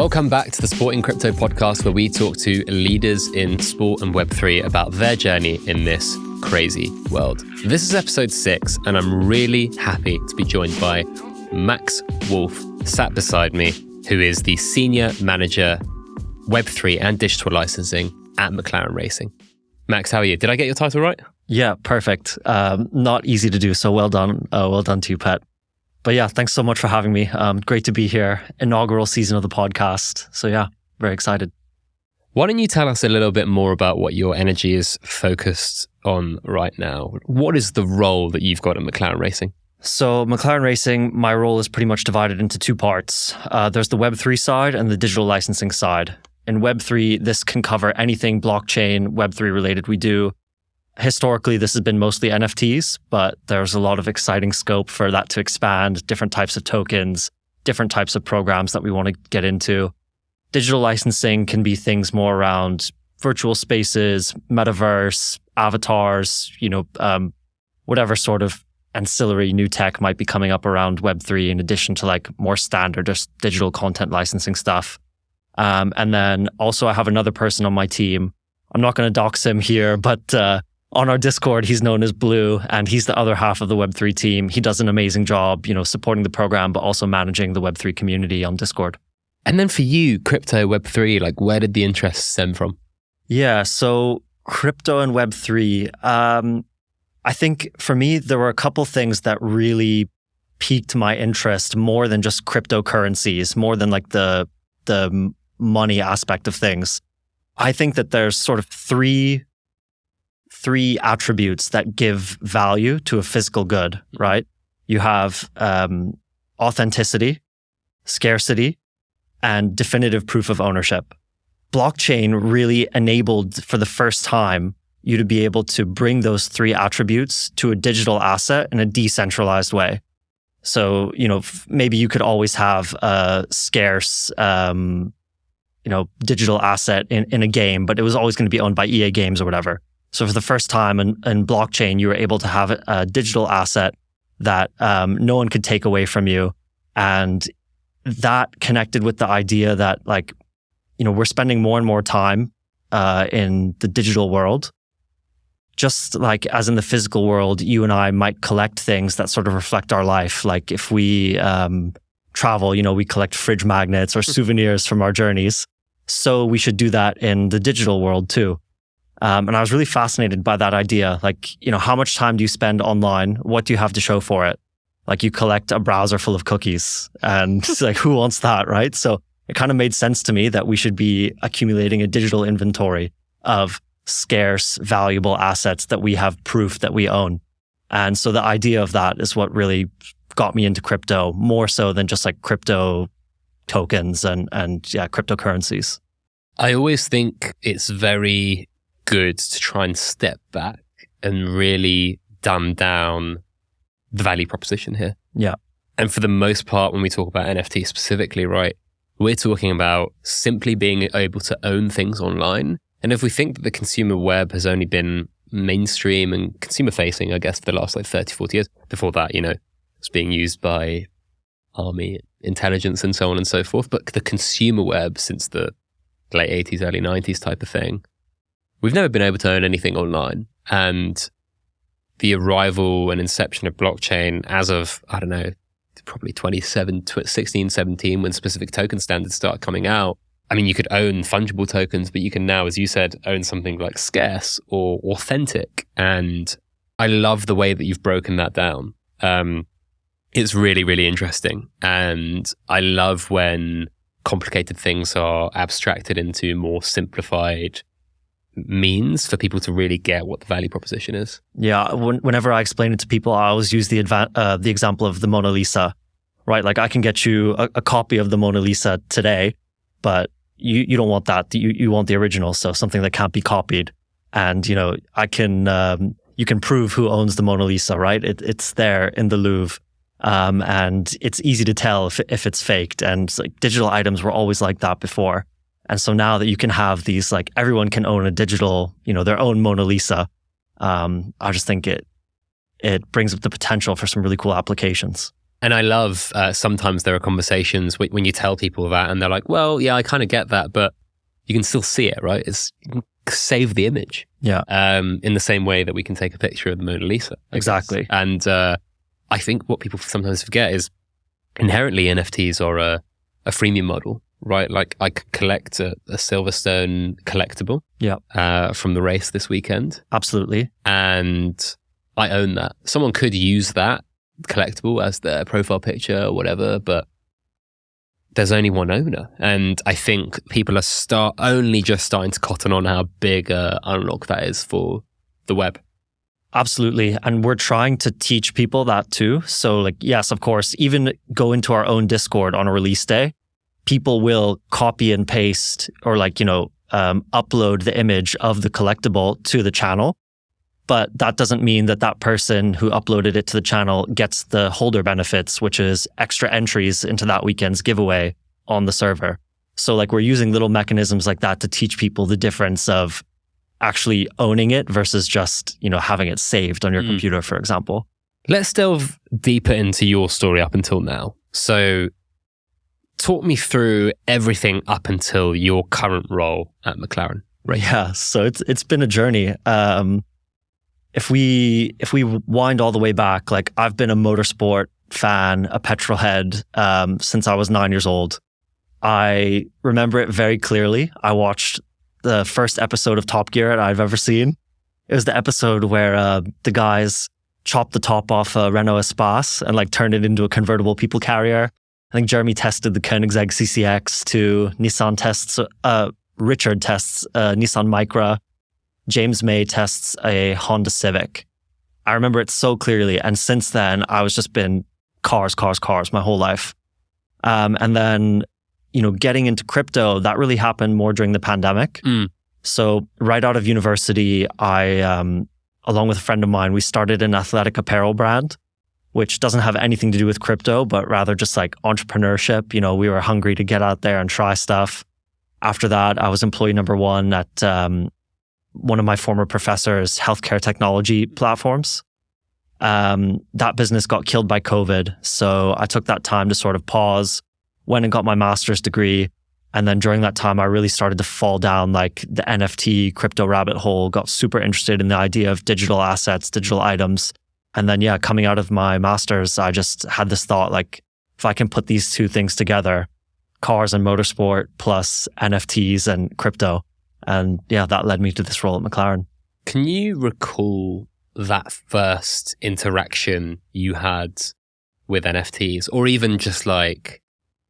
Welcome back to the Sporting Crypto podcast, where we talk to leaders in sport and Web3 about their journey in this crazy world. This is episode 6, and I'm really happy to be joined by Max Wolfe, sat beside me, who is the Senior Manager, Web3 and Digital Licensing at McLaren Racing. Max, how are you? Did I get your title right? Yeah, perfect. Not easy to do, so well done. Well done to you, Pat. But yeah, thanks so much for having me. Great to be here. Inaugural season of the podcast. So yeah, very excited. Why don't you tell us a little bit more about what your energy is focused on right now? What is the role that you've got at McLaren Racing? So McLaren Racing, my role is pretty much divided into two parts. There's the Web3 side and the digital licensing side. In Web3, this can cover anything blockchain, Web3 related we do. Historically, this has been mostly NFTs, but there's a lot of exciting scope for that to expand, different types of tokens, different types of programs that we want to get into. Digital licensing can be things more around virtual spaces, metaverse, avatars, whatever sort of ancillary new tech might be coming up around Web3, in addition to like more standard just digital content licensing stuff. And then also I have another person on my team. I'm not going to dox him here, but on our Discord, he's known as Blue, and he's the other half of the Web3 team. He does an amazing job, supporting the program, but also managing the Web3 community on Discord. And then for you, crypto, Web3, like where did the interest stem from? Yeah, so crypto and Web3, I think for me, there were a couple things that really piqued my interest more than just cryptocurrencies, more than like the money aspect of things. I think that there's sort of three attributes that give value to a physical good, right? You have authenticity, scarcity, and definitive proof of ownership. Blockchain really enabled for the first time you to be able to bring those three attributes to a digital asset in a decentralized way. So, maybe you could always have a scarce, digital asset in a game, but it was always going to be owned by EA Games or whatever. So for the first time in blockchain, you were able to have a digital asset that no one could take away from you. And that connected with the idea that we're spending more and more time in the digital world. Just like as in the physical world, you and I might collect things that sort of reflect our life. Like if we travel, we collect fridge magnets or souvenirs from our journeys. So we should do that in the digital world too. And I was really fascinated by that idea. How much time do you spend online? What do you have to show for it? Like you collect a browser full of cookies, and it's like, who wants that, right? So it kind of made sense to me that we should be accumulating a digital inventory of scarce, valuable assets that we have proof that we own. And so the idea of that is what really got me into crypto, more so than just like crypto tokens and cryptocurrencies. I always think it's very good to try and step back and really dumb down the value proposition here. Yeah. And for the most part, when we talk about NFT specifically, right, we're talking about simply being able to own things online. And if we think that the consumer web has only been mainstream and consumer facing, I guess, for the last 30, 40 years, before that, it's being used by army intelligence and so on and so forth. But the consumer web since the late 80s, early 90s type of thing, we've never been able to own anything online. And the arrival and inception of blockchain as of, probably 2016, 17, when specific token standards started coming out. I mean, you could own fungible tokens, but you can now, as you said, own something like scarce or authentic. And I love the way that you've broken that down. It's really, really interesting. And I love when complicated things are abstracted into more simplified means for people to really get what the value proposition is. Yeah, whenever I explain it to people, I always use the example of the Mona Lisa, right? Like I can get you a copy of the Mona Lisa today, but you don't want that. You want the original, so something that can't be copied. And I can you can prove who owns the Mona Lisa, right? It's there in the Louvre, and it's easy to tell if it's faked. And digital items were always like that before. And so now that you can have these, everyone can own a digital, their own Mona Lisa, I just think it brings up the potential for some really cool applications. And I love sometimes there are conversations when you tell people that and they're like, well, yeah, I kind of get that, but you can still see it, right? You can save the image. Yeah. In the same way that we can take a picture of the Mona Lisa. Exactly. And I think what people sometimes forget is inherently NFTs are a freemium model, right? Like I could collect a Silverstone collectible from the race this weekend. Absolutely. And I own that. Someone could use that collectible as their profile picture or whatever, but there's only one owner. And I think people are only just starting to cotton on how big a unlock that is for the web. Absolutely. And we're trying to teach people that too. So like, yes, of course, even go into our own Discord on a release day, people will copy and paste or upload the image of the collectible to the channel. But that doesn't mean that person who uploaded it to the channel gets the holder benefits, which is extra entries into that weekend's giveaway on the server. So like we're using little mechanisms like that to teach people the difference of actually owning it versus just, having it saved on your computer, for example. Let's delve deeper into your story up until now. So talk me through everything up until your current role at McLaren. Right. Yeah. So it's been a journey. If we wind all the way back, like I've been a motorsport fan, a petrol head, since I was 9 years old. I remember it very clearly. I watched the first episode of Top Gear I've ever seen. It was the episode where the guys chopped the top off a Renault Espace and turned it into a convertible people carrier. I think Jeremy tested the Koenigsegg CCX2. Richard tests Nissan Micra. James May tests a Honda Civic. I remember it so clearly. And since then, I was just been cars my whole life. And then, getting into crypto, that really happened more during the pandemic. So right out of university, I, along with a friend of mine, we started an athletic apparel brand, which doesn't have anything to do with crypto, but rather just like entrepreneurship. We were hungry to get out there and try stuff. After that, I was employee number one at one of my former professors' healthcare technology platforms. That business got killed by COVID. So I took that time to sort of pause, went and got my master's degree. And then during that time, I really started to fall down like the NFT crypto rabbit hole, got super interested in the idea of digital assets, digital items. And then, coming out of my master's, I just had this thought, like, if I can put these two things together, cars and motorsport plus NFTs and crypto. And that led me to this role at McLaren. Can you recall that first interaction you had with NFTs, or even just like,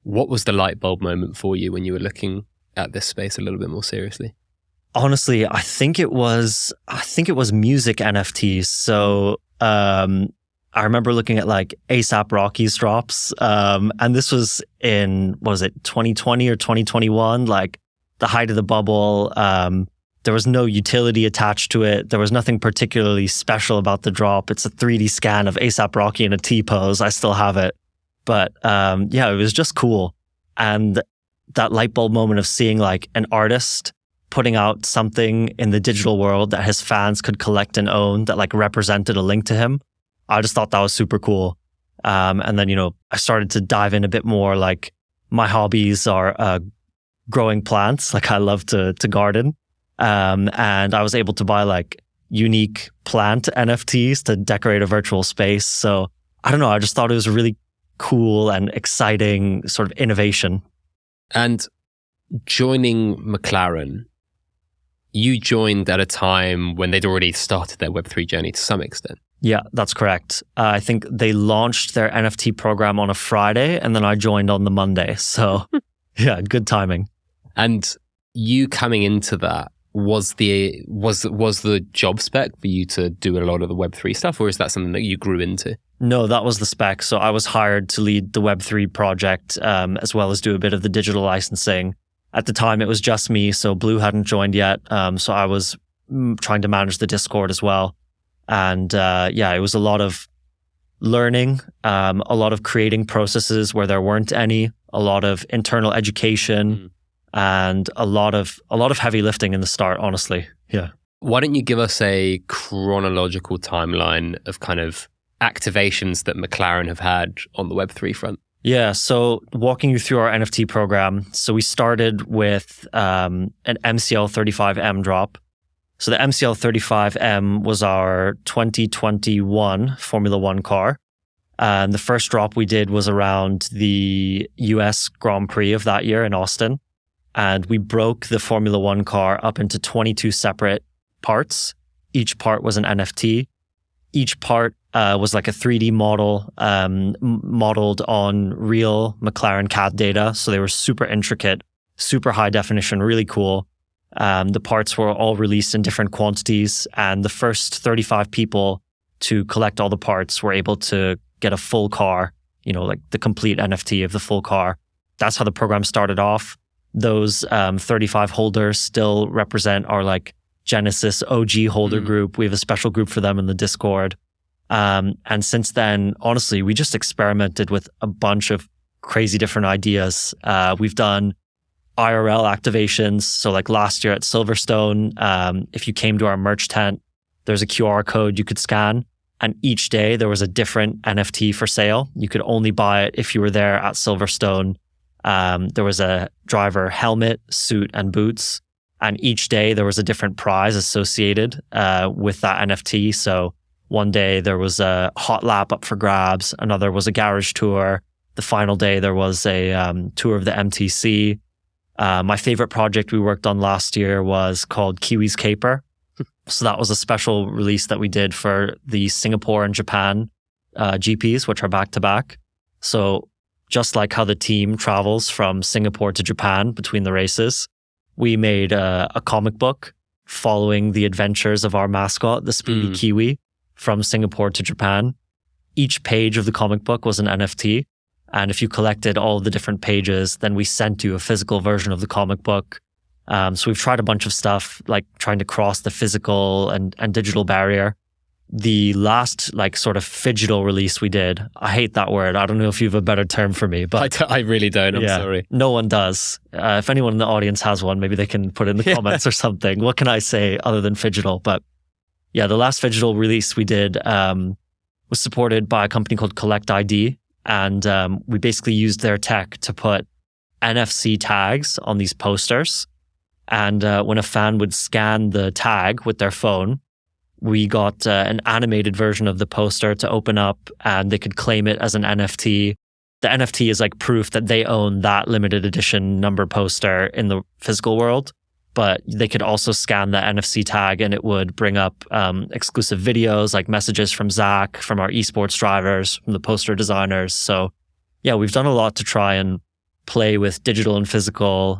what was the light bulb moment for you when you were looking at this space a little bit more seriously? Honestly, I think it was music NFTs. So I remember looking at like A$AP Rocky's drops, and this was in 2020 or 2021, like the height of the bubble. There was no utility attached to it. There was nothing particularly special about the drop. It's a 3D scan of A$AP Rocky in a T-pose. I still have it. But it was just cool. And that light bulb moment of seeing like an artist putting out something in the digital world that his fans could collect and own that like represented a link to him. I just thought that was super cool. And then, I started to dive in a bit more. Like my hobbies are growing plants. Like I love to garden. And I was able to buy like unique plant NFTs to decorate a virtual space. So I don't know. I just thought it was a really cool and exciting sort of innovation. And joining McLaren, you joined at a time when they'd already started their Web3 journey to some extent. Yeah, that's correct. I think they launched their NFT program on a Friday and then I joined on the Monday. So good timing. And you coming into that, was the job spec for you to do a lot of the Web3 stuff, or is that something that you grew into? No, that was the spec. So I was hired to lead the Web3 project, as well as do a bit of the digital licensing. At the time, it was just me, so Blue hadn't joined yet. So I was trying to manage the Discord as well. And it was a lot of learning, a lot of creating processes where there weren't any, a lot of internal education, and a lot of heavy lifting in the start, honestly. Yeah. Why don't you give us a chronological timeline of kind of activations that McLaren have had on the Web3 front? Yeah, so walking you through our NFT program. So we started with an MCL35M drop. So the MCL35M was our 2021 Formula One car. And the first drop we did was around the US Grand Prix of that year in Austin. And we broke the Formula One car up into 22 separate parts. Each part was an NFT. Each part was like a 3D model modeled on real McLaren CAD data. So they were super intricate, super high definition, really cool. The parts were all released in different quantities. And the first 35 people to collect all the parts were able to get a full car, like the complete NFT of the full car. That's how the program started off. Those 35 holders still represent our like Genesis OG holder group. We have a special group for them in the Discord. And since then, honestly, we just experimented with a bunch of crazy different ideas. We've done IRL activations. So like last year at Silverstone, if you came to our merch tent, there's a QR code you could scan. And each day there was a different NFT for sale. You could only buy it if you were there at Silverstone. There was a driver helmet, suit, and boots. And each day there was a different prize associated with that NFT. So one day there was a hot lap up for grabs. Another was a garage tour. The final day there was a tour of the MTC. My favorite project we worked on last year was called Kiwi's Caper. So that was a special release that we did for the Singapore and Japan GPs, which are back to back. So just like how the team travels from Singapore to Japan between the races, we made a comic book following the adventures of our mascot, the Speedy Kiwi, from Singapore to Japan. Each page of the comic book was an NFT. And if you collected all the different pages, then we sent you a physical version of the comic book. So we've tried a bunch of stuff, like trying to cross the physical and digital barrier. The last like sort of phygital release we did, I hate that word. I don't know if you have a better term for me, but I really don't. I'm sorry. No one does. If anyone in the audience has one, maybe they can put it in the comments or something. What can I say other than phygital? But yeah, the last phygital release we did was supported by a company called Collect ID. And we basically used their tech to put NFC tags on these posters. And when a fan would scan the tag with their phone, we got an animated version of the poster to open up and they could claim it as an NFT. The NFT is like proof that they own that limited edition number poster in the physical world. But they could also scan the NFC tag and it would bring up exclusive videos like messages from Zach, from our esports drivers, from the poster designers. So yeah, we've done a lot to try and play with digital and physical,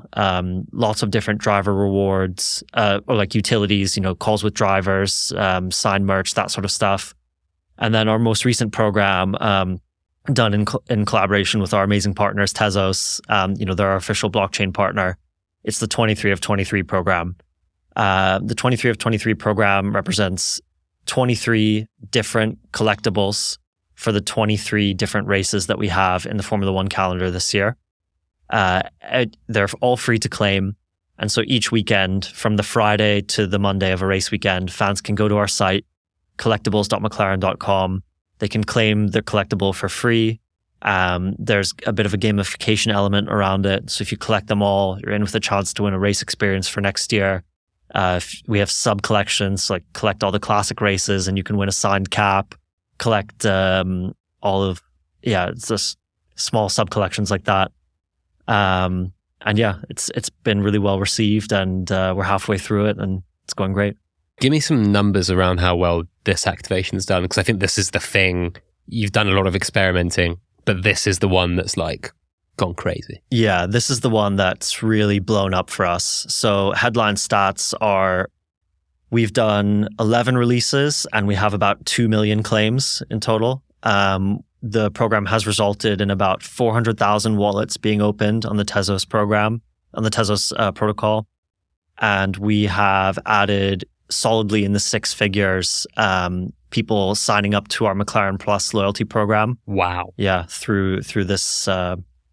lots of different driver rewards, or like utilities, calls with drivers, sign merch, that sort of stuff. And then our most recent program, done in collaboration with our amazing partners, Tezos, they're our official blockchain partner. It's the 23 of 23 program. The 23 of 23 program represents 23 different collectibles for the 23 different races that we have in the Formula One calendar this year. They're all free to claim. And so each weekend, from the Friday to the Monday of a race weekend, fans can go to our site, collectibles.mclaren.com. They can claim their collectible for free. There's a bit of a gamification element around it. So if you collect them all, you're in with a chance to win a race experience for next year. We have sub collections, like collect all the classic races and you can win a signed cap. Collect it's just small sub collections like that. And yeah, it's been really well received and we're halfway through it and it's going great. Give me some numbers around how well this activation's done, because I think this is the thing. You've done a lot of experimenting, but this is the one that's like gone crazy. Yeah, this is the one that's really blown up for us. So headline stats are we've done 11 releases and we have about 2 million claims in total. The program has resulted in about 400,000 wallets being opened on the Tezos program, on the Tezos protocol. And we have added solidly in the six figures people signing up to our McLaren Plus loyalty program. Wow. Yeah, through this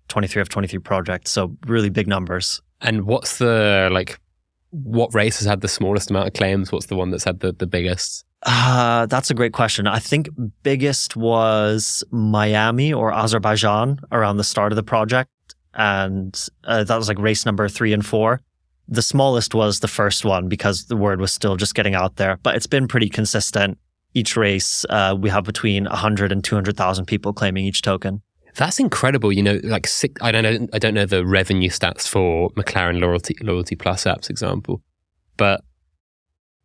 23 of 23 project. So really big numbers. And what's what race has had the smallest amount of claims? What's the one that's had the biggest? That's a great question. I think biggest was Miami or Azerbaijan around the start of the project. And that was like race number 3 and 4. The smallest was the first one because the word was still just getting out there. But it's been pretty consistent. Each race, we have between 100 and 200,000 people claiming each token. That's incredible. Like I don't know the revenue stats for McLaren Loyalty Plus apps example, but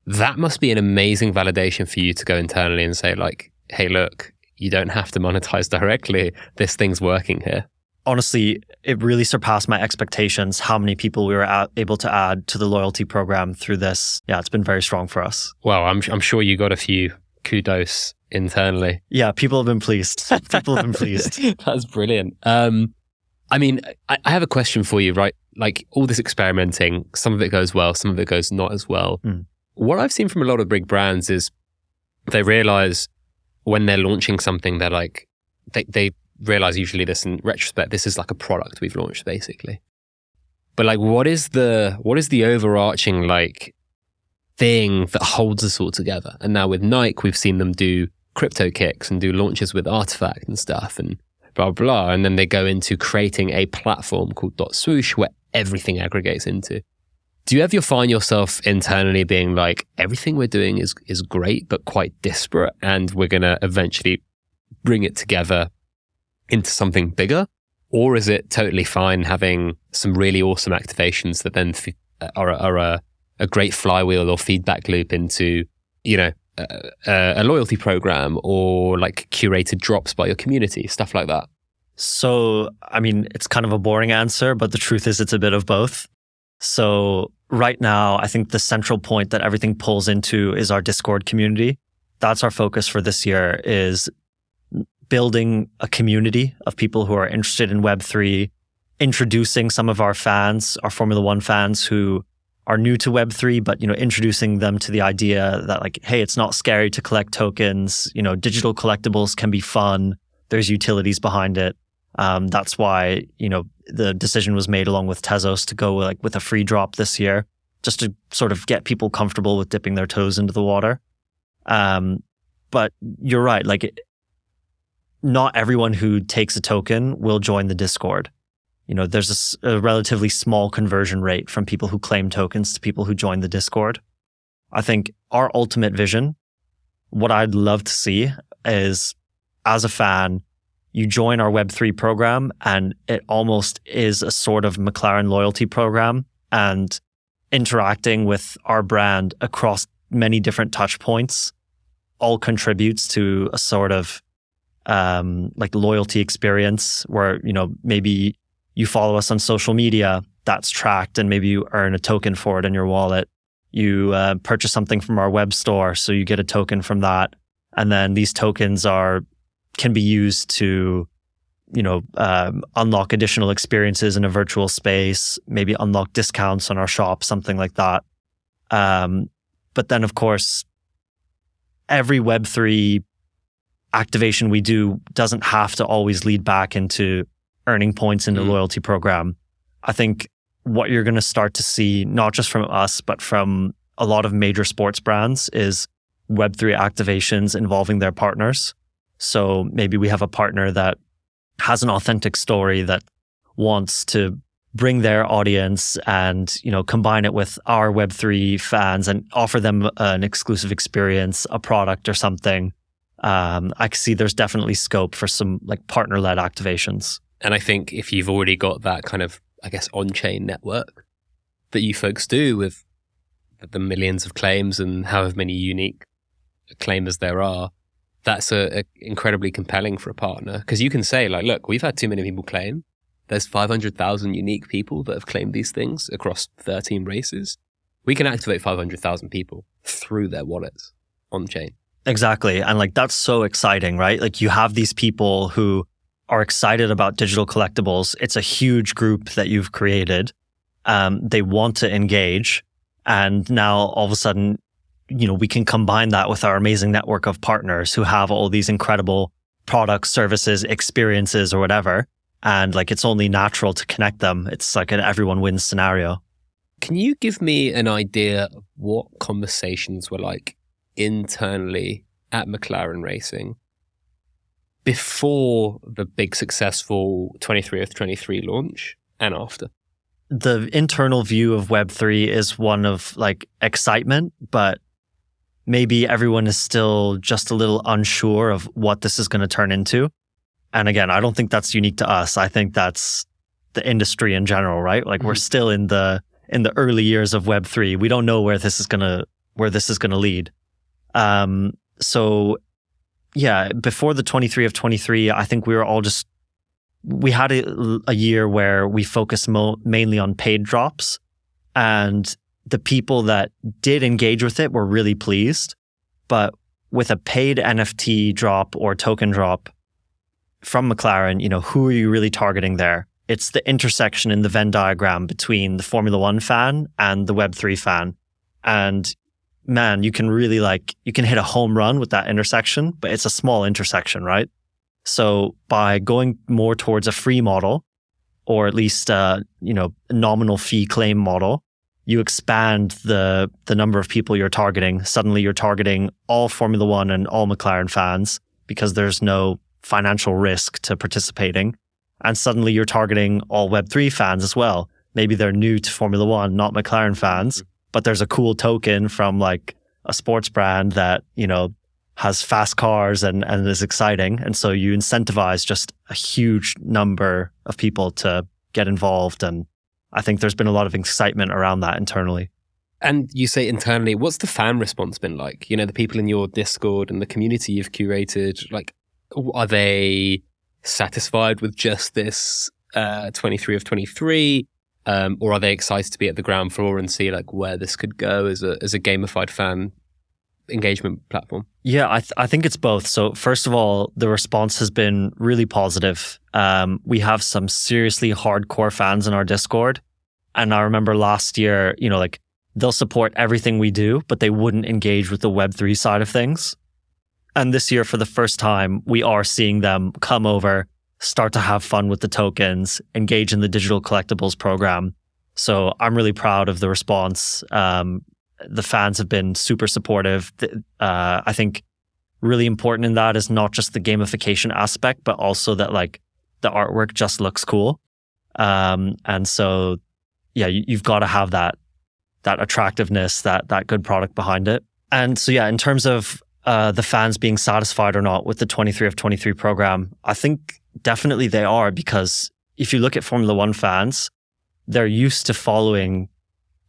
that must be an amazing validation for you to go internally and say like, hey, look, you don't have to monetize directly. This thing's working here. Honestly, it really surpassed my expectations how many people we were able to add to the loyalty program through this. Yeah, it's been very strong for us. Well, I'm sure you got a few kudos internally. Yeah, people have been pleased. People have been pleased. That's brilliant. I mean, I have a question for you, right? Like all this experimenting, some of it goes well, some of it goes not as well. What I've seen from a lot of big brands is they realize when they're launching something, they're like, they realize usually this in retrospect, this is like a product we've launched basically. But like, what is the overarching like thing that holds us all together? And now with Nike, we've seen them do crypto kicks and do launches with Artifact and stuff and blah, blah. And then they go into creating a platform called .swoosh where everything aggregates into. Do you ever find yourself internally being like, everything we're doing is great, but quite disparate, and we're going to eventually bring it together into something bigger? Or is it totally fine having some really awesome activations that then are a great flywheel or feedback loop into, a loyalty program or like curated drops by your community, stuff like that? So, I mean, it's kind of a boring answer, but the truth is it's a bit of both. So right now, I think the central point that everything pulls into is our Discord community. That's our focus for this year, is building a community of people who are interested in Web3, introducing some of our fans, our Formula One fans who are new to Web3, but, introducing them to the idea that like, hey, it's not scary to collect tokens. Digital collectibles can be fun. There's utilities behind it. That's why, the decision was made along with Tezos to go like with a free drop this year, just to sort of get people comfortable with dipping their toes into the water. But you're right. Like, not everyone who takes a token will join the Discord. There's a relatively small conversion rate from people who claim tokens to people who join the Discord. I think our ultimate vision, what I'd love to see is, as a fan, you join our Web3 program and it almost is a sort of McLaren loyalty program, and interacting with our brand across many different touch points all contributes to a sort of like loyalty experience where, maybe you follow us on social media, that's tracked, and maybe you earn a token for it in your wallet. You purchase something from our web store, so you get a token from that. And then these tokens can be used to, unlock additional experiences in a virtual space, maybe unlock discounts on our shop, something like that. But then, of course, every Web3 activation we do doesn't have to always lead back into earning points in the loyalty program. I think what you're going to start to see, not just from us, but from a lot of major sports brands, is Web3 activations involving their partners. So maybe we have a partner that has an authentic story that wants to bring their audience and, combine it with our Web3 fans and offer them an exclusive experience, a product or something. I can see there's definitely scope for some like partner-led activations. And I think if you've already got that kind of, I guess, on-chain network that you folks do with the millions of claims and however many unique claimers there are, that's incredibly compelling for a partner. Because you can say, like, look, we've had too many people claim. There's 500,000 unique people that have claimed these things across 13 races. We can activate 500,000 people through their wallets on-chain. Exactly. And like, that's so exciting, right? Like, you have these people who are excited about digital collectibles. It's a huge group that you've created. They want to engage. And now all of a sudden, we can combine that with our amazing network of partners who have all these incredible products, services, experiences, or whatever. And like, it's only natural to connect them. It's like an everyone wins scenario. Can you give me an idea of what conversations were like internally at McLaren Racing before the big successful 23 of 23 launch and after? The internal view of Web3 is one of like excitement, but maybe everyone is still just a little unsure of what this is going to turn into. And again, I don't think that's unique to us. I think that's the industry in general, right? Like we're still in the early years of Web3. We don't know where this is gonna lead. So yeah, before the 23 of 23, I think we had a year where we focused mainly on paid drops, and the people that did engage with it were really pleased. But with a paid NFT drop or token drop from McLaren, who are you really targeting there? It's the intersection in the Venn diagram between the Formula One fan and the Web3 fan. And man, you can really you can hit a home run with that intersection, but it's a small intersection, right? So by going more towards a free model, or at least nominal fee claim model, you expand the number of people you're targeting. Suddenly you're targeting all Formula One and all McLaren fans because there's no financial risk to participating. And suddenly you're targeting all Web3 fans as well. Maybe they're new to Formula One, not McLaren fans, but there's a cool token from like a sports brand that, has fast cars and is exciting. And so you incentivize just a huge number of people to get involved. And I think there's been a lot of excitement around that internally. And you say internally, what's the fan response been like? The people in your Discord and the community you've curated, like, are they satisfied with just this 23 of 23? Or are they excited to be at the ground floor and see like where this could go as a gamified fan engagement platform? Yeah, I think it's both. So first of all, the response has been really positive. We have some seriously hardcore fans in our Discord. And I remember last year, they'll support everything we do, but they wouldn't engage with the Web3 side of things. And this year, for the first time, we are seeing them come over, start to have fun with the tokens, engage in the digital collectibles program. So I'm really proud of the response. The fans have been super supportive. I think really important in that is not just the gamification aspect, but also that like the artwork just looks cool. And so, yeah, you've got to have that attractiveness, that good product behind it. And so, yeah, in terms of the fans being satisfied or not with the 23 of 23 program, I think definitely they are, because if you look at Formula One fans, they're used to following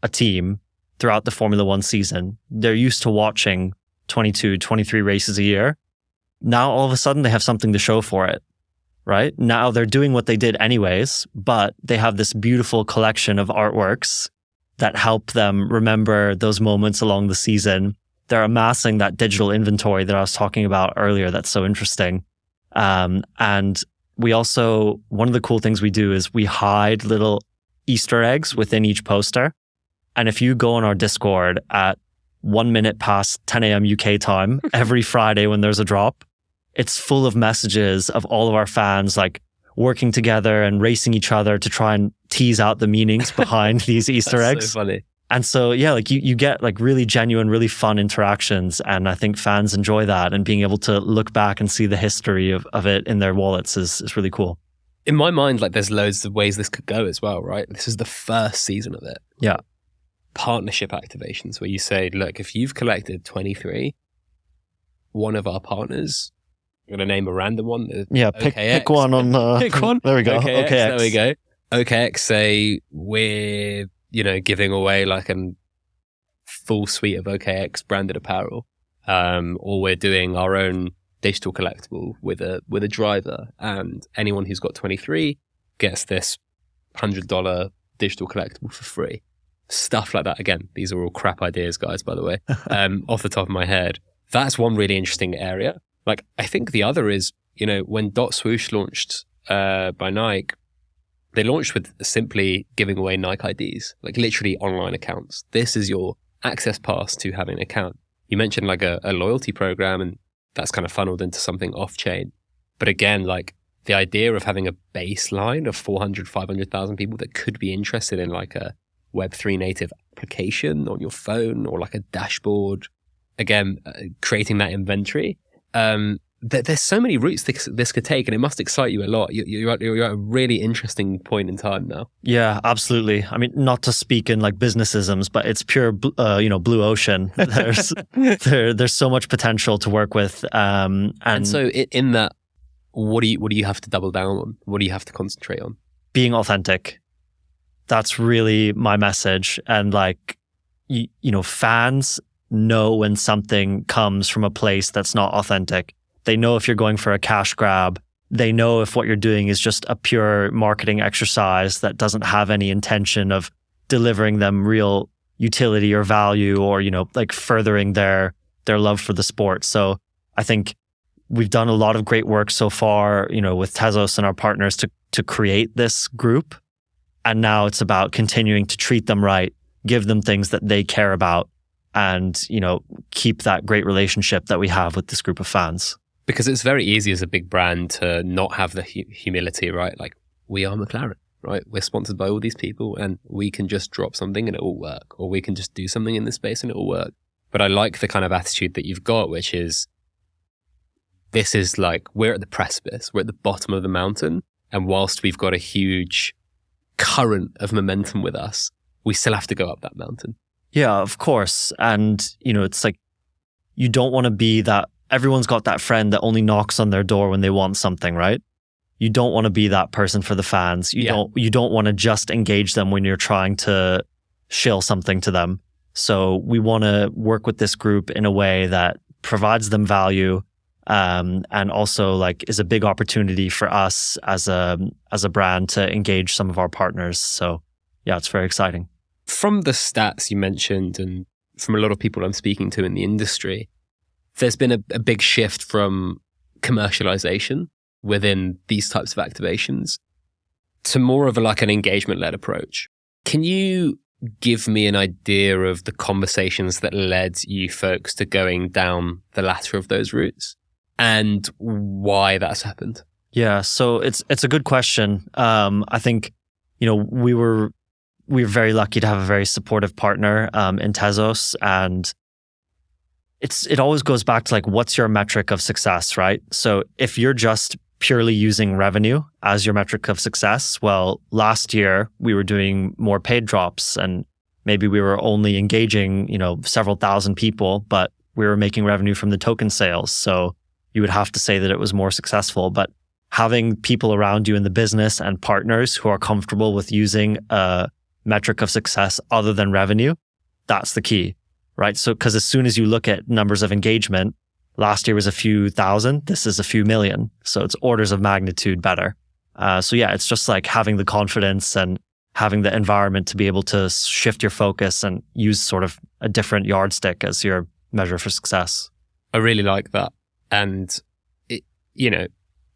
a team throughout the Formula One season. They're used to watching 22, 23 races a year. Now, all of a sudden, they have something to show for it, right? Now they're doing what they did anyways, but they have this beautiful collection of artworks that help them remember those moments along the season. They're amassing that digital inventory that I was talking about earlier. That's so interesting. And we also, one of the cool things we do is we hide little Easter eggs within each poster. And if you go on our Discord at 1 minute past 10 a.m. UK time, every Friday when there's a drop, it's full of messages of all of our fans like working together and racing each other to try and tease out the meanings behind these Easter eggs. So funny. And so, yeah, like you get like really genuine, really fun interactions. And I think fans enjoy that, and being able to look back and see the history of it in their wallets is really cool. In my mind, like there's loads of ways this could go as well, right? This is the first season of it. Yeah. Partnership activations where you say, look, if you've collected 23, one of our partners, I'm going to name a random one. Yeah, pick one on... pick one. There we go. OKX. There we go. OKX say we're, giving away like a full suite of OKX branded apparel, or we're doing our own digital collectible with a driver, and anyone who's got 23 gets this $100 digital collectible for free. Stuff like that. Again, these are all crap ideas, guys, by the way, off the top of my head. That's one really interesting area. Like, I think the other is, when Dot Swoosh launched by Nike, they launched with simply giving away Nike IDs, like literally online accounts. This is your access pass to having an account. You mentioned like a loyalty program, and that's kind of funneled into something off-chain. But again, like the idea of having a baseline of 400, 500,000 people that could be interested in like a Web3 native application on your phone, or like a dashboard again, creating that inventory. There's so many routes this could take, and it must excite you a lot. You're at a really interesting point in time now. Yeah, absolutely. I mean, not to speak in like businessisms, but it's pure, blue ocean. There's so much potential to work with. And so in that, what do you have to double down on? What do you have to concentrate on? Being authentic. That's really my message. And like, fans know when something comes from a place that's not authentic. They know if you're going for a cash grab. They know if what you're doing is just a pure marketing exercise that doesn't have any intention of delivering them real utility or value or, like furthering their love for the sport. So I think we've done a lot of great work so far, with Tezos and our partners to create this group. And now it's about continuing to treat them right, give them things that they care about, and, keep that great relationship that we have with this group of fans. Because it's very easy as a big brand to not have the humility, right? Like, we are McLaren, right? We're sponsored by all these people and we can just drop something and it will work. Or we can just do something in this space and it will work. But I like the kind of attitude that you've got, which is, this is like, we're at the precipice. We're at the bottom of the mountain. And whilst we've got a huge current of momentum with us, we still have to go up that mountain. Yeah, of course. And, it's like, you don't want to be that. Everyone's got that friend that only knocks on their door when they want something, right? You don't want to be that person for the fans. You don't want to just engage them when you're trying to shill something to them. So we want to work with this group in a way that provides them value, and also like is a big opportunity for us as a brand to engage some of our partners. So yeah, it's very exciting. From the stats you mentioned and from a lot of people I'm speaking to in the industry, there's been a big shift from commercialization within these types of activations to more of an engagement-led approach. Can you give me an idea of the conversations that led you folks to going down the latter of those routes and why that's happened? Yeah, so it's a good question. I think, we were very lucky to have a very supportive partner in Tezos, and it always goes back to like, what's your metric of success, right? So if you're just purely using revenue as your metric of success, well, last year we were doing more paid drops and maybe we were only engaging, several thousand people, but we were making revenue from the token sales. So you would have to say that it was more successful. But having people around you in the business and partners who are comfortable with using a metric of success other than revenue, that's the key. Right. So, because as soon as you look at numbers of engagement, last year was a few thousand, this is a few million. So it's orders of magnitude better. So yeah, it's just like having the confidence and having the environment to be able to shift your focus and use sort of a different yardstick as your measure for success. I really like that. And,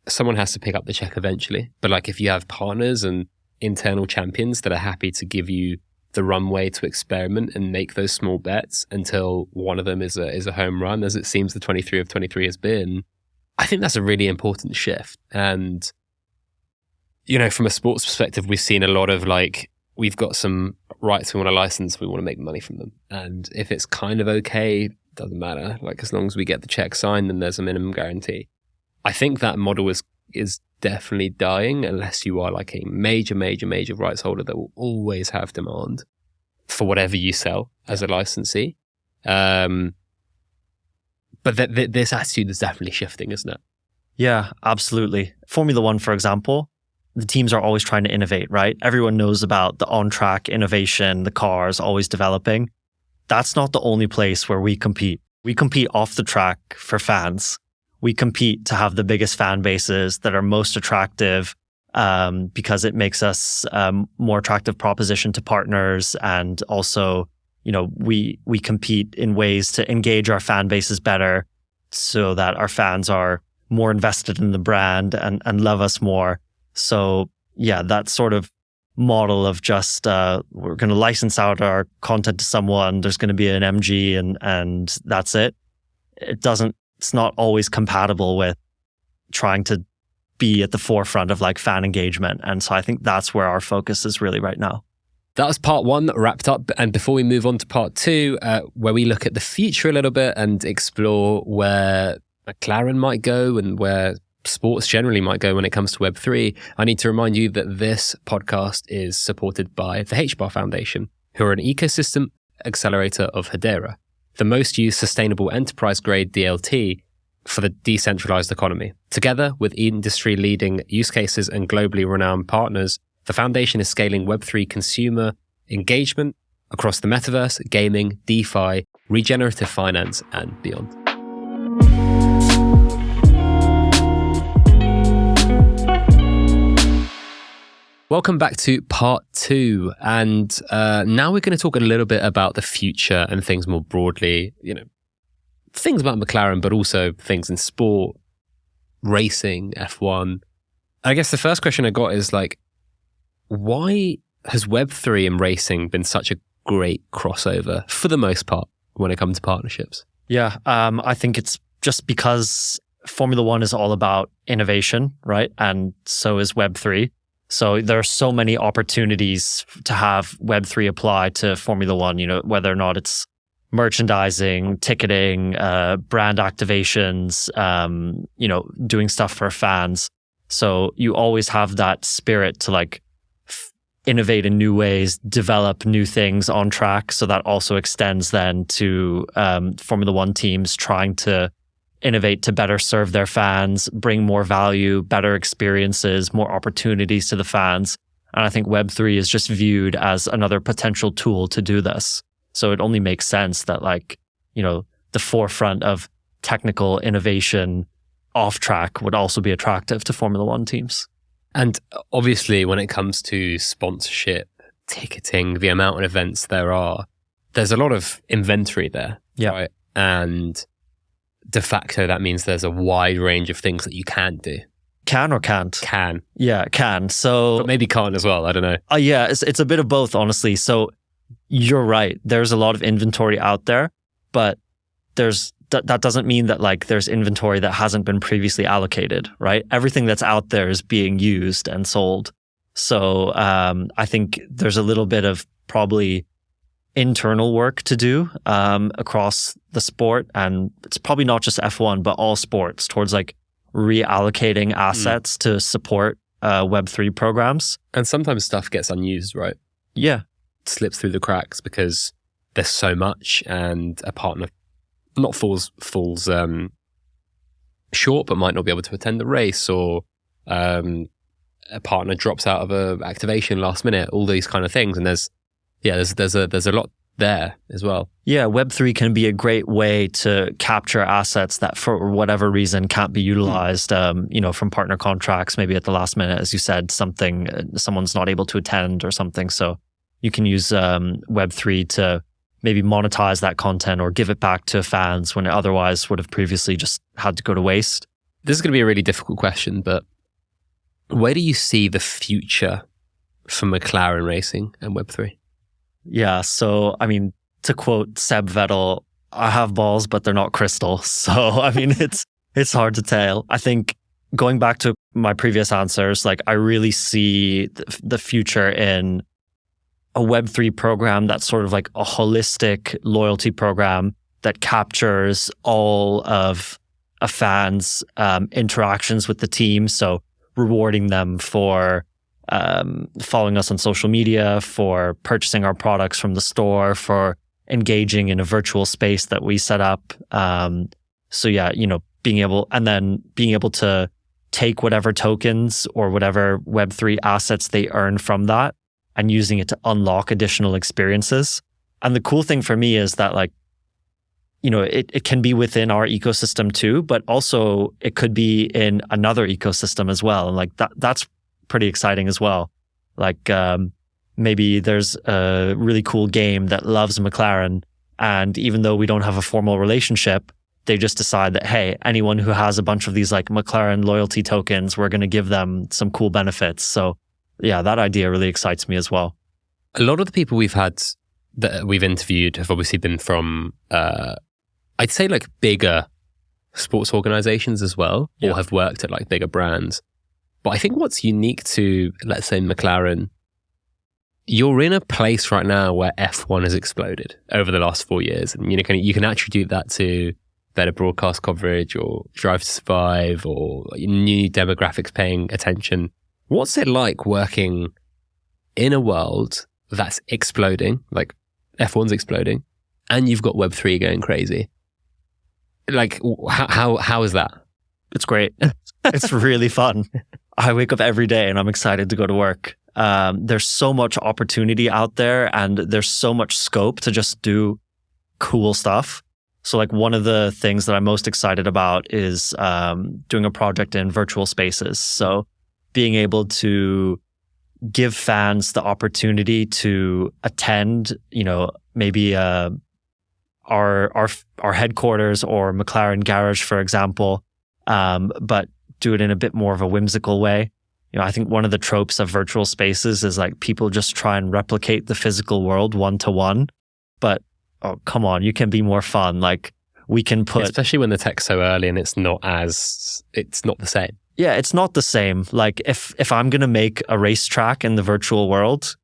someone has to pick up the check eventually. But like if you have partners and internal champions that are happy to give you the runway to experiment and make those small bets until one of them is a home run, as it seems the 23 of 23 has been, I think that's a really important shift. And, from a sports perspective, we've seen a lot of like, we've got some rights we want to license, we want to make money from them. And if it's kind of okay, doesn't matter. Like as long as we get the check signed, then there's a minimum guarantee. I think that model is definitely dying unless you are like a major rights holder that will always have demand for whatever you sell as a licensee. But this attitude is definitely shifting, isn't it? Yeah, absolutely. Formula One, for example, the teams are always trying to innovate, right? Everyone knows about the on-track innovation, the cars always developing. That's not the only place where we compete. We compete off the track for fans. We compete to have the biggest fan bases that are most attractive, because it makes us more attractive proposition to partners. And also, we compete in ways to engage our fan bases better so that our fans are more invested in the brand and love us more. So yeah, that sort of model of just we're going to license out our content to someone, there's going to be an MG and that's it. It's not always compatible with trying to be at the forefront of like fan engagement. And so I think that's where our focus is really right now. That was part one wrapped up. And before we move on to part two, where we look at the future a little bit and explore where McLaren might go and where sports generally might go when it comes to Web3, I need to remind you that this podcast is supported by the HBAR Foundation, who are an ecosystem accelerator of Hedera, the most used sustainable enterprise-grade DLT for the decentralized economy. Together with industry-leading use cases and globally renowned partners, the foundation is scaling Web3 consumer engagement across the metaverse, gaming, DeFi, regenerative finance, and beyond. Welcome back to part two. And now we're going to talk a little bit about the future and things more broadly, things about McLaren, but also things in sport, racing, F1. I guess the first question I got is why has Web3 and racing been such a great crossover for the most part when it comes to partnerships? Yeah, I think it's just because Formula One is all about innovation, right? And so is Web3. So there are so many opportunities to have Web3 apply to Formula One, whether or not it's merchandising, ticketing, brand activations, doing stuff for fans. So you always have that spirit to innovate in new ways, develop new things on track. So that also extends then to Formula One teams trying to innovate to better serve their fans, bring more value, better experiences, more opportunities to the fans. And I think Web3 is just viewed as another potential tool to do this. So it only makes sense that the forefront of technical innovation off track would also be attractive to Formula One teams. And obviously, when it comes to sponsorship, ticketing, the amount of events there's a lot of inventory there. Yeah. Right? And de facto, that means there's a wide range of things that you can't do. Can or can't? Can. Yeah, can. So, but maybe can't as well. I don't know. Yeah, it's a bit of both, honestly. So you're right. There's a lot of inventory out there, but that doesn't mean that there's inventory that hasn't been previously allocated, right? Everything that's out there is being used and sold. So I think there's a little bit of probably internal work to do across the sport, and it's probably not just F1 but all sports towards reallocating assets to support Web3 programs. And sometimes stuff gets unused, right? Yeah, it slips through the cracks because there's so much, and a partner not falls short but might not be able to attend the race, or a partner drops out of a activation last minute. All these kind of things, and there's a lot there as well. Yeah, Web3 can be a great way to capture assets that for whatever reason can't be utilized, from partner contracts, maybe at the last minute, as you said, someone's not able to attend or something. So you can use Web3 to maybe monetize that content or give it back to fans when it otherwise would have previously just had to go to waste. This is going to be a really difficult question, but where do you see the future for McLaren Racing and Web3? Yeah, so, to quote Seb Vettel, I have balls, but they're not crystal. So, it's hard to tell. I think going back to my previous answers, I really see the future in a Web3 program that's sort of a holistic loyalty program that captures all of a fan's interactions with the team. So rewarding them for following us on social media, for purchasing our products from the store, for engaging in a virtual space that we set up. Being able to take whatever tokens or whatever Web3 assets they earn from that and using it to unlock additional experiences. And the cool thing for me is that it can be within our ecosystem too, but also it could be in another ecosystem as well. And that's pretty exciting as well. Maybe there's a really cool game that loves McLaren, and even though we don't have a formal relationship, they just decide that, hey, anyone who has a bunch of these McLaren loyalty tokens, we're going to give them some cool benefits. So yeah, that idea really excites me as well. A lot of the people that we've interviewed have obviously been from, I'd say bigger sports organizations as well, or have worked at bigger brands. But I think what's unique to, let's say, McLaren you're in a place right now where F1 has exploded over the last 4 years. And you can attribute that to better broadcast coverage or Drive to Survive or new demographics paying attention. What's it like working in a world that's exploding, like F1's exploding, and you've got Web3 going crazy? Like, how is that? It's great. It's really fun. I wake up every day and I'm excited to go to work. There's so much opportunity out there and there's so much scope to just do cool stuff. So like one of the things that I'm most excited about is doing a project in virtual spaces. So being able to give fans the opportunity to attend, maybe our headquarters or McLaren garage, for example, but do it in a bit more of a whimsical way. I think one of the tropes of virtual spaces is like people just try and replicate the physical world one-to-one. But, oh, come on, you can be more fun. Like we can put... Especially when the tech's so early and it's not the same. Yeah, it's not the same. Like if I'm going to make a racetrack in the virtual world,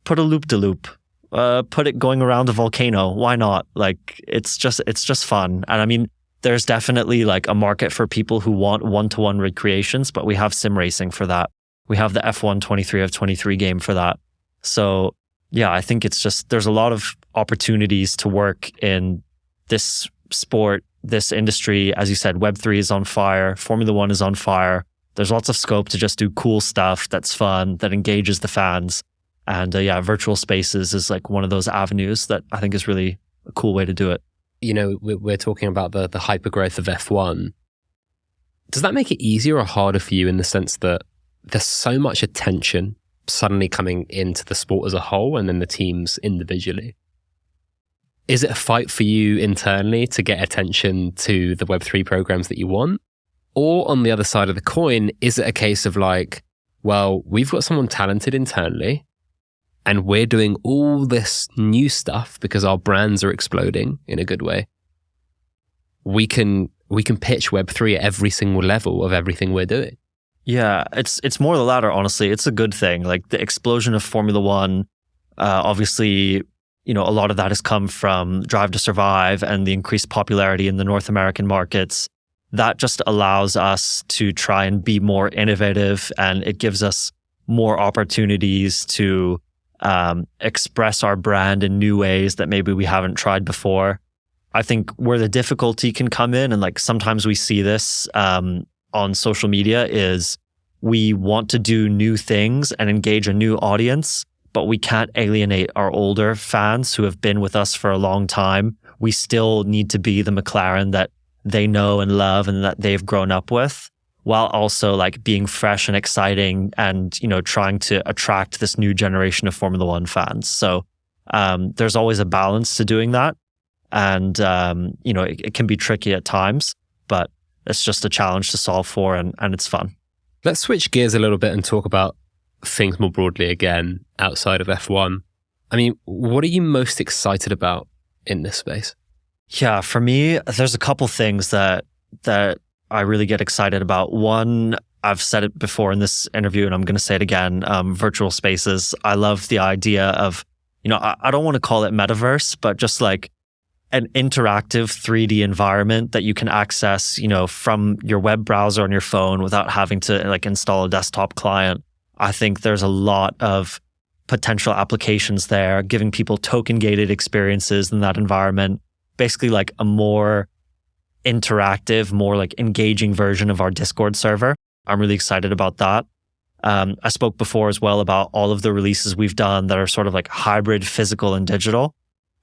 put a loop-de-loop. Put it going around a volcano. Why not? Like it's just fun. And I mean, there's definitely like a market for people who want one-to-one recreations, but we have sim racing for that. We have the F1 23 of 23 game for that. So yeah, I think it's just, there's a lot of opportunities to work in this sport, this industry. As you said, Web3 is on fire. Formula One is on fire. There's lots of scope to just do cool stuff that's fun, that engages the fans. And virtual spaces is like one of those avenues that I think is really a cool way to do it. We're talking about the hypergrowth of F1. Does that make it easier or harder for you in the sense that there's so much attention suddenly coming into the sport as a whole and then the teams individually? Is it a fight for you internally to get attention to the Web3 programs that you want? Or on the other side of the coin, is it a case of like, well, we've got someone talented internally and we're doing all this new stuff because our brands are exploding in a good way. We can pitch Web3 at every single level of everything we're doing. Yeah, it's more the latter, honestly. It's a good thing. Like the explosion of Formula One, obviously, a lot of that has come from Drive to Survive and the increased popularity in the North American markets. That just allows us to try and be more innovative, and it gives us more opportunities to express our brand in new ways that maybe we haven't tried before. I think where the difficulty can come in, and like sometimes we see this on social media, is we want to do new things and engage a new audience, but we can't alienate our older fans who have been with us for a long time. We still need to be the McLaren that they know and love and that they've grown up with, while also like being fresh and exciting and, trying to attract this new generation of Formula One fans. So there's always a balance to doing that. And, it can be tricky at times, but it's just a challenge to solve for, and it's fun. Let's switch gears a little bit and talk about things more broadly again outside of F1. I mean, what are you most excited about in this space? Yeah, for me, there's a couple things that I really get excited about. One, I've said it before in this interview and I'm going to say it again, virtual spaces. I love the idea of, I don't want to call it metaverse, but just like an interactive 3D environment that you can access, from your web browser on your phone without having to like install a desktop client. I think there's a lot of potential applications there, giving people token gated experiences in that environment, basically like a more interactive, more like engaging version of our Discord server. I'm really excited about that. I spoke before as well about all of the releases we've done that are sort of like hybrid physical and digital.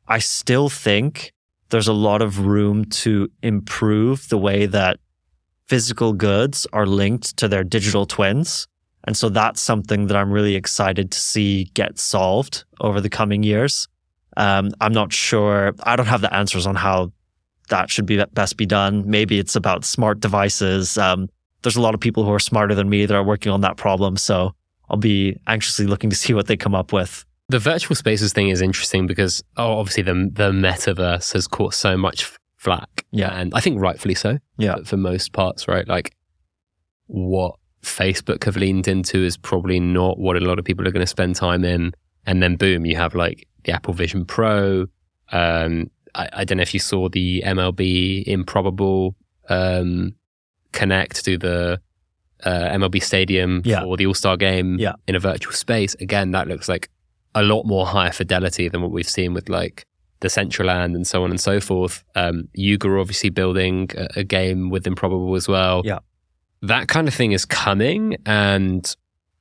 I still think there's a lot of room to improve the way that physical goods are linked to their digital twins. And so that's something that I'm really excited to see get solved over the coming years. I'm not sure. I don't have the answers on how that should be best be done. Maybe it's about smart devices. There's a lot of people who are smarter than me that are working on that problem. So I'll be anxiously looking to see what they come up with. The virtual spaces thing is interesting because obviously the metaverse has caught so much flack. Yeah. And I think rightfully so. Yeah. For most parts, right? Like what Facebook have leaned into is probably not what a lot of people are going to spend time in. And then boom, you have like the Apple Vision Pro. I don't know if you saw the MLB Improbable connect to the MLB Stadium for the All-Star game in a virtual space. Again, that looks like a lot more higher fidelity than what we've seen with like the Decentraland and so on and so forth. Yuga are obviously building a game with Improbable as well. Yeah. That kind of thing is coming, and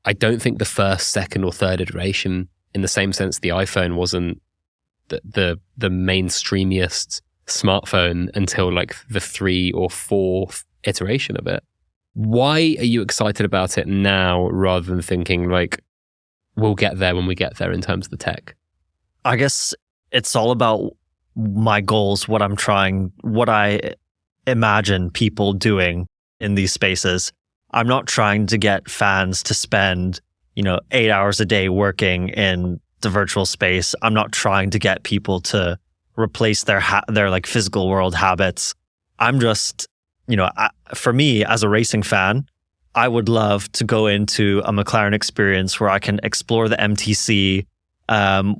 I don't think the first, second or third iteration, in the same sense the iPhone wasn't the mainstreamiest smartphone until like the 3 or 4th iteration of it. Why are you excited about it now rather than thinking like we'll get there when we get there in terms of the tech? I guess it's all about my goals, what I imagine people doing in these spaces. I'm not trying to get fans to spend, 8 hours a day working in the virtual space. I'm not trying to get people to replace their like physical world habits. I'm just, for me as a racing fan, I would love to go into a McLaren experience where I can explore the MTC,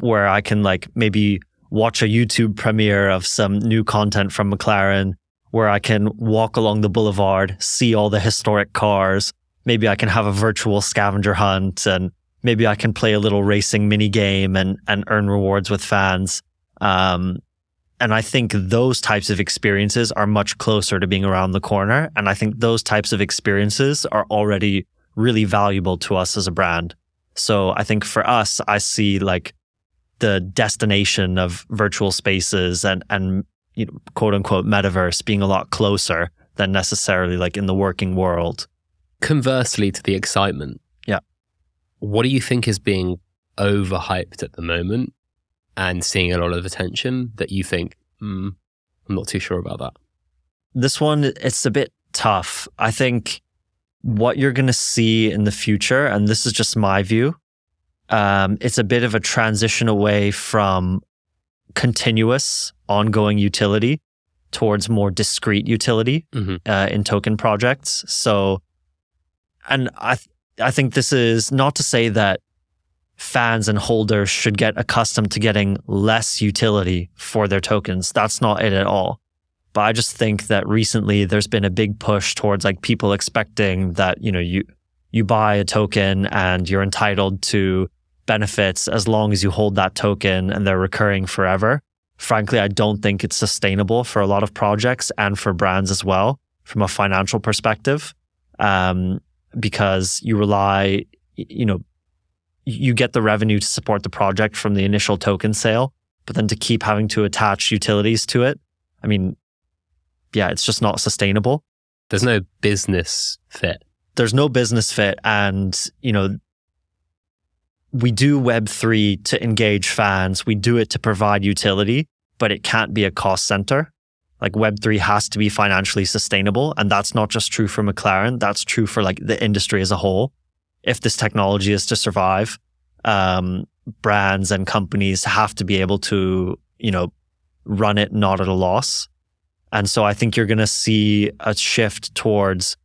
where I can like maybe watch a YouTube premiere of some new content from McLaren, where I can walk along the boulevard, see all the historic cars. Maybe I can have a virtual scavenger hunt, and maybe I can play a little racing mini game and earn rewards with fans. And I think those types of experiences are much closer to being around the corner. And I think those types of experiences are already really valuable to us as a brand. So I think for us, I see like the destination of virtual spaces and quote unquote metaverse being a lot closer than necessarily like in the working world. Conversely to the excitement. Yeah. What do you think is being overhyped at the moment and seeing a lot of attention that you think, I'm not too sure about that? This one, it's a bit tough. I think what you're going to see in the future, and this is just my view, it's a bit of a transition away from continuous, ongoing utility towards more discrete utility in token projects. So, and I think this is not to say that fans and holders should get accustomed to getting less utility for their tokens. That's not it at all. But I just think that recently there's been a big push towards like people expecting that, you buy a token and you're entitled to benefits as long as you hold that token and they're recurring forever. Frankly, I don't think it's sustainable for a lot of projects and for brands as well from a financial perspective, because you rely, you get the revenue to support the project from the initial token sale, but then to keep having to attach utilities to it, I mean, yeah, it's just not sustainable. There's no business fit. There's no business fit. And, we do Web3 to engage fans. We do it to provide utility, but it can't be a cost center. Like Web3 has to be financially sustainable. And that's not just true for McLaren. That's true for like the industry as a whole. If this technology is to survive, brands and companies have to be able to, run it not at a loss. And so I think you're going to see a shift towards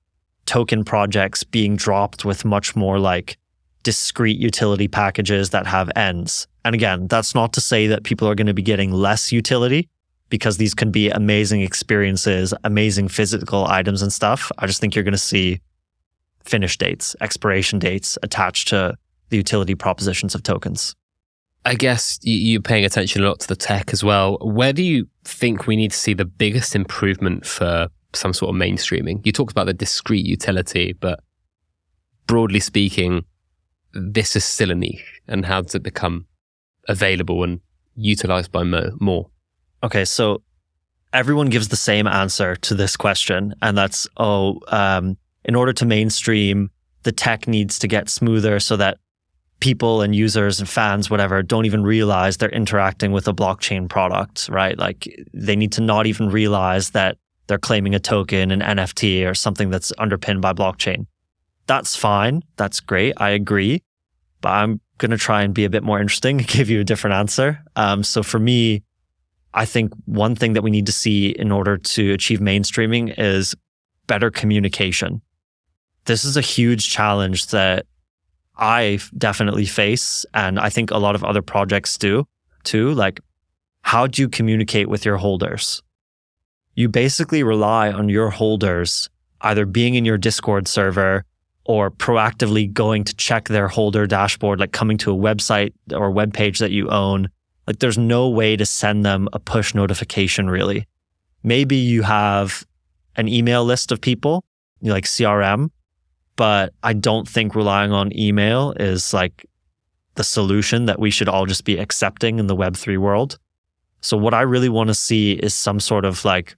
token projects being dropped with much more like discrete utility packages that have ends. And again, that's not to say that people are going to be getting less utility, because these can be amazing experiences, amazing physical items and stuff. I just think you're going to see finish dates, expiration dates attached to the utility propositions of tokens. I guess you're paying attention a lot to the tech as well. Where do you think we need to see the biggest improvement for some sort of mainstreaming? You talked about the discrete utility, but broadly speaking, this is still a niche. And how does it become available and utilized by more? Okay, so everyone gives the same answer to this question, and that's, in order to mainstream, the tech needs to get smoother so that people and users and fans, whatever, don't even realize they're interacting with a blockchain product, right? Like they need to not even realize that they're claiming a token, an NFT, or something that's underpinned by blockchain. That's fine. That's great. I agree. But I'm going to try and be a bit more interesting and give you a different answer. So for me, I think one thing that we need to see in order to achieve mainstreaming is better communication. This is a huge challenge that I definitely face, and I think a lot of other projects do too. Like, how do you communicate with your holders? You basically rely on your holders either being in your Discord server or proactively going to check their holder dashboard, like coming to a website or web page that you own. Like, there's no way to send them a push notification, really. Maybe you have an email list of people, like CRM, but I don't think relying on email is like the solution that we should all just be accepting in the Web3 world. So what I really want to see is some sort of like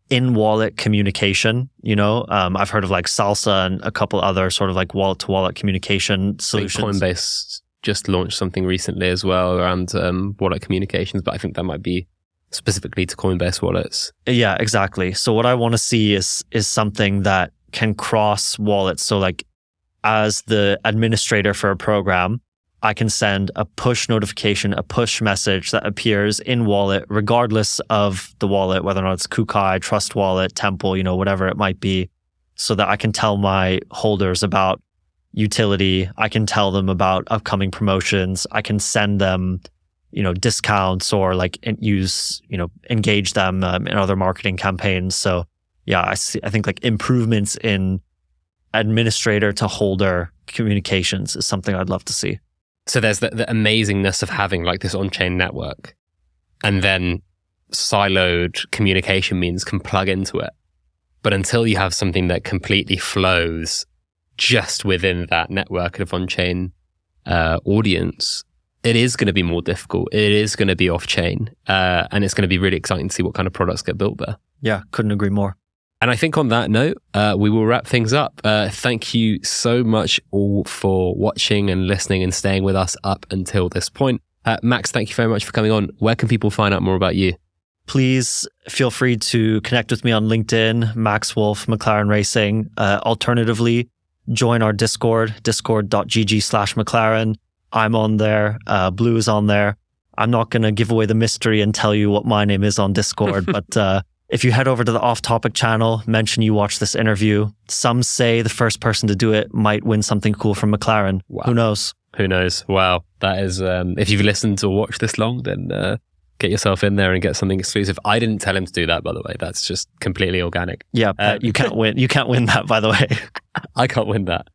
in-wallet communication. I've heard of like Salsa and a couple other sort of like wallet-to-wallet communication solutions. Coinbase just launched something recently as well around wallet communications, but I think that might be specifically to Coinbase wallets. Yeah, exactly. So what I want to see is something that can cross wallets. So like, as the administrator for a program, I can send a push notification, a push message that appears in wallet, regardless of the wallet, whether or not it's Kukai, Trust Wallet, Temple, whatever it might be, so that I can tell my holders about utility. I can tell them about upcoming promotions. I can send them, discounts, or like engage them in other marketing campaigns. So yeah, I think like improvements in administrator to holder communications is something I'd love to see. So there's the amazingness of having like this on-chain network, and then siloed communication means can plug into it. But until you have something that completely flows just within that network of on-chain audience, it is going to be more difficult. It is going to be off-chain, and it's going to be really exciting to see what kind of products get built there. Yeah, couldn't agree more. And I think on that note, we will wrap things up. Thank you so much all for watching and listening and staying with us up until this point. Max, thank you very much for coming on. Where can people find out more about you? Please feel free to connect with me on LinkedIn, Max Wolfe, McLaren Racing. Alternatively, join our Discord, discord.gg/McLaren. I'm on there. Blue is on there. I'm not going to give away the mystery and tell you what my name is on Discord, but if you head over to the Off Topic channel, mention you watched this interview. Some say the first person to do it might win something cool from McLaren. Wow. Who knows? Who knows? Wow. That is, if you've listened or watched this long, then get yourself in there and get something exclusive. I didn't tell him to do that, by the way. That's just completely organic. Yeah, you can't win. You can't win that, by the way. I can't win that.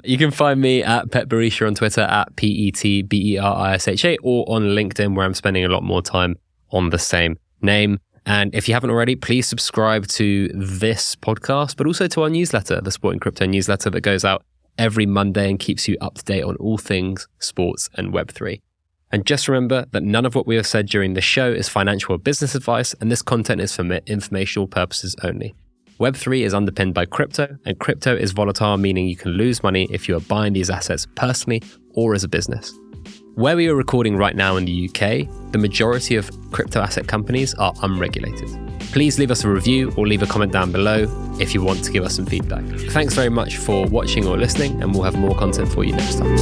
You can find me at Pet Barisha on Twitter, at PETBERISHA, or on LinkedIn, where I'm spending a lot more time on the same name. And if you haven't already, please subscribe to this podcast, but also to our newsletter, the Sport and Crypto newsletter that goes out every Monday and keeps you up to date on all things sports and Web3. And just remember that none of what we have said during this show is financial or business advice, and this content is for informational purposes only. Web3 is underpinned by crypto, and crypto is volatile, meaning you can lose money if you are buying these assets personally or as a business. Where we are recording right now in the UK, the majority of crypto asset companies are unregulated. Please leave us a review or leave a comment down below if you want to give us some feedback. Thanks very much for watching or listening, and we'll have more content for you next time.